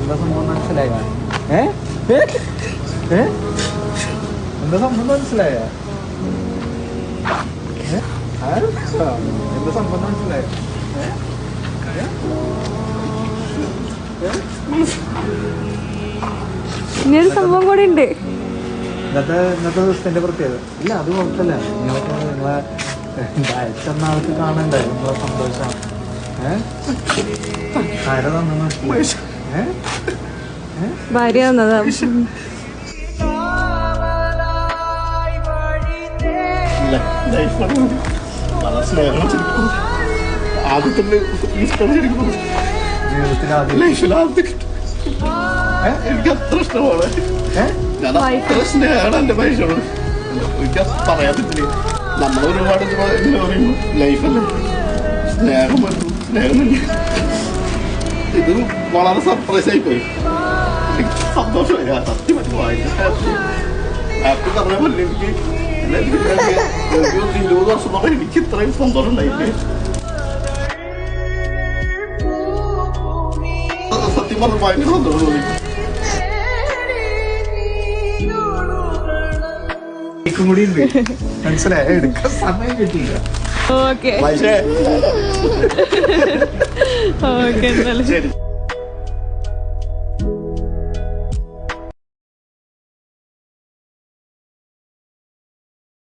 എന്താ സംഭവം മനസ്സിലായ? എന്താ സംഭവം മനസ്സിലായ? എന്താ സംഭവം മനസ്സിലായ? ഇനിയൊരു സംഭവം കൂടി ഉണ്ട്. ഇന്നത്തെ ദിവസത്തിന്റെ പ്രത്യേകത ഇല്ല, അത് കുഴപ്പമില്ല. നിങ്ങളെ അയച്ചെന്ന ആൾക്ക് കാണണ്ടേ നിങ്ങളെ സന്തോഷം. ആരാ തന്നു? ഭാര്യ തന്നതാ. എനിക്ക് അത്ര ഇഷ്ടമാണ്. ഞാൻ അത്ര സ്നേഹമാണ് എന്റെ പൈസയോട്. എനിക്ക് പറയാൻ പറ്റില്ല. നമ്മളൊരുപാട് പറയുമ്പോ ലൈഫല്ലേ, സ്നേഹം വരും, സ്നേഹമില്ല. ഇത് വളരെ സർപ്രൈസ് ആയി പോയി. എനിക്ക് സന്തോഷമായി. സത്യമായിട്ട് വായിച്ചു ഹാപ്പി പറഞ്ഞ പോലെ എനിക്ക് 20 വർഷം പറഞ്ഞാൽ എനിക്ക് ഇത്രയും സന്തോഷം ഉണ്ടായില്ലേ. സത്യം പറഞ്ഞ ഭയങ്കര സന്തോഷം തോന്നി. കൂടി ഉണ്ട് മനസ്സിലായ, എടുക്കാൻ സമയം കിട്ടിയില്ല. ഓക്കെ പക്ഷേ ഓക്കെ ശരി.